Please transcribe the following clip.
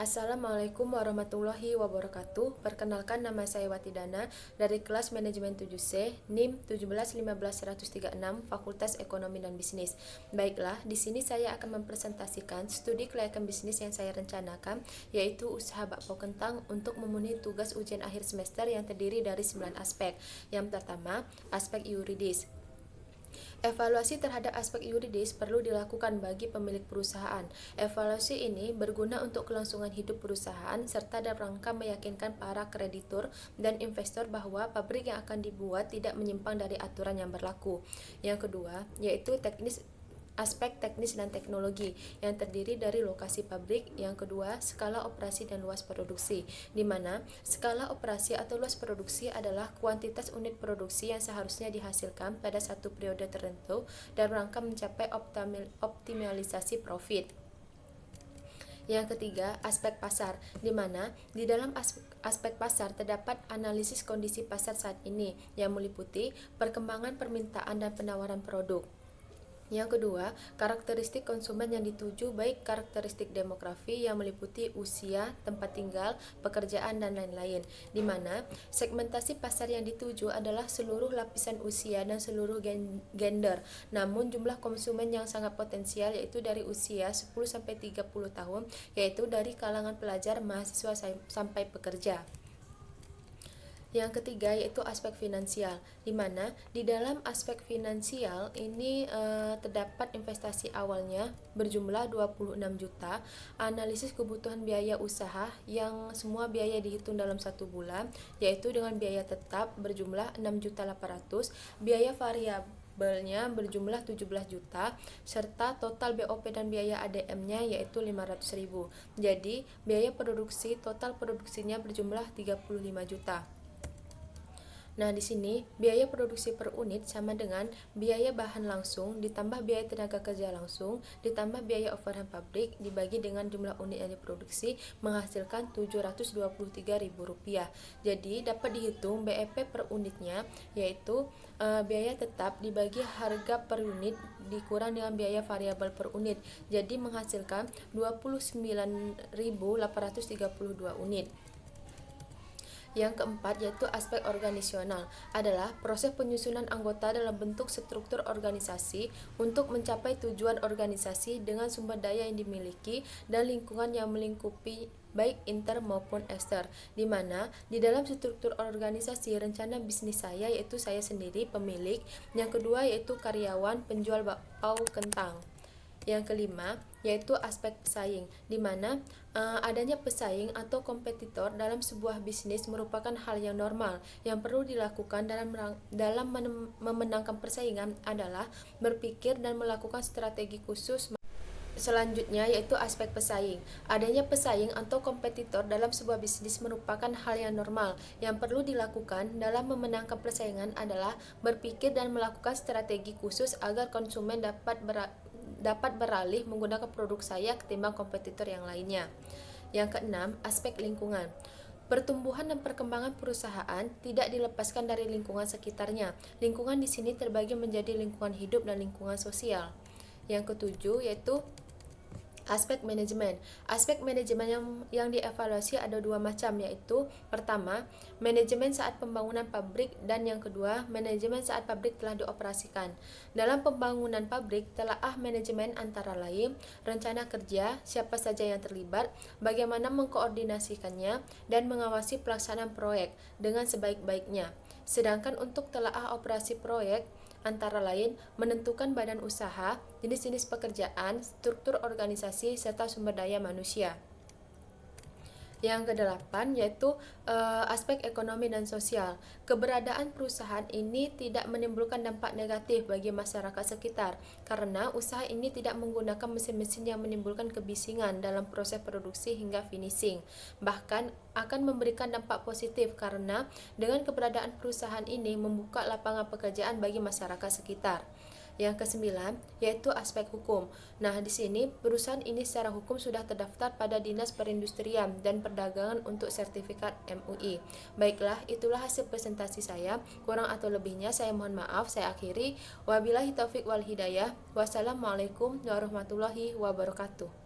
Assalamualaikum warahmatullahi wabarakatuh. Perkenalkan, nama saya Watidana dari kelas Manajemen 7C, NIM 1715136, Fakultas Ekonomi dan Bisnis. Baiklah, di sini saya akan mempresentasikan studi kelayakan bisnis yang saya rencanakan, yaitu usaha bakpao kentang untuk memenuhi tugas ujian akhir semester yang terdiri dari 9 aspek. Yang pertama, aspek yuridis. Evaluasi terhadap aspek yuridis perlu dilakukan bagi pemilik perusahaan. Evaluasi ini berguna untuk kelangsungan hidup perusahaan serta dalam rangka meyakinkan para kreditur dan investor bahwa pabrik yang akan dibuat tidak menyimpang dari aturan yang berlaku. Yang kedua, yaitu aspek teknis dan teknologi yang terdiri dari lokasi pabrik. Yang kedua, skala operasi dan luas produksi, di mana skala operasi atau luas produksi adalah kuantitas unit produksi yang seharusnya dihasilkan pada satu periode tertentu dalam rangka mencapai optimalisasi profit. Yang ketiga, aspek pasar, di mana di dalam aspek pasar terdapat analisis kondisi pasar saat ini yang meliputi perkembangan permintaan dan penawaran produk. Yang kedua, karakteristik konsumen yang dituju, baik karakteristik demografi yang meliputi usia, tempat tinggal, pekerjaan, dan lain-lain, di mana segmentasi pasar yang dituju adalah seluruh lapisan usia dan seluruh gender. Namun jumlah konsumen yang sangat potensial yaitu dari usia 10-30 tahun, yaitu dari kalangan pelajar, mahasiswa sampai pekerja. Yang ketiga yaitu aspek finansial, di mana di dalam aspek finansial ini terdapat investasi awalnya berjumlah 26 juta, analisis kebutuhan biaya usaha yang semua biaya dihitung dalam 1 bulan, yaitu dengan biaya tetap berjumlah 6.800.000, biaya variabelnya berjumlah 17 juta, serta total BOP dan biaya ADM-nya yaitu 500.000. Jadi, biaya produksi total produksinya berjumlah 35 juta. Nah, di sini biaya produksi per unit sama dengan biaya bahan langsung ditambah biaya tenaga kerja langsung ditambah biaya overhead pabrik dibagi dengan jumlah unit yang diproduksi menghasilkan Rp723.000. Jadi, dapat dihitung BEP per unitnya yaitu biaya tetap dibagi harga per unit dikurang dengan biaya variabel per unit. Jadi, menghasilkan 29.832 unit. Yang keempat yaitu aspek organisasional, adalah proses penyusunan anggota dalam bentuk struktur organisasi untuk mencapai tujuan organisasi dengan sumber daya yang dimiliki dan lingkungan yang melingkupi baik inter maupun ekster, di mana di dalam struktur organisasi rencana bisnis saya yaitu saya sendiri pemilik, yang kedua yaitu karyawan, penjual bakpao kentang. Yang kelima yaitu aspek pesaing, di mana adanya pesaing atau kompetitor dalam sebuah bisnis merupakan hal yang normal. Yang perlu dilakukan dalam memenangkan persaingan adalah berpikir dan melakukan strategi khusus. Selanjutnya yaitu aspek pesaing. Adanya pesaing atau kompetitor dalam sebuah bisnis merupakan hal yang normal. Yang perlu dilakukan dalam memenangkan persaingan adalah berpikir dan melakukan strategi khusus agar konsumen dapat beralih menggunakan produk saya ketimbang kompetitor yang lainnya. Yang keenam, aspek lingkungan. Pertumbuhan dan perkembangan perusahaan tidak dilepaskan dari lingkungan sekitarnya. Lingkungan di sini terbagi menjadi lingkungan hidup dan lingkungan sosial. Yang ketujuh yaitu aspek manajemen. Aspek manajemen yang dievaluasi ada dua macam, yaitu pertama, manajemen saat pembangunan pabrik, dan yang kedua, manajemen saat pabrik telah dioperasikan. Dalam pembangunan pabrik, telaah manajemen antara lain rencana kerja, siapa saja yang terlibat, bagaimana mengkoordinasikannya, dan mengawasi pelaksanaan proyek dengan sebaik-baiknya. Sedangkan untuk telaah operasi proyek, antara lain menentukan badan usaha, jenis-jenis pekerjaan, struktur organisasi, serta sumber daya manusia. Yang kedelapan yaitu aspek ekonomi dan sosial. Keberadaan perusahaan ini tidak menimbulkan dampak negatif bagi masyarakat sekitar karena usaha ini tidak menggunakan mesin-mesin yang menimbulkan kebisingan dalam proses produksi hingga finishing. Bahkan akan memberikan dampak positif karena dengan keberadaan perusahaan ini membuka lapangan pekerjaan bagi masyarakat sekitar. Yang kesembilan yaitu aspek hukum. Nah, di sini perusahaan ini secara hukum sudah terdaftar pada Dinas Perindustrian dan Perdagangan untuk sertifikat MUI. Baiklah, itulah hasil presentasi saya. Kurang atau lebihnya saya mohon maaf. Saya akhiri. Wabillahi taufik wal hidayah. Wassalamualaikum warahmatullahi wabarakatuh.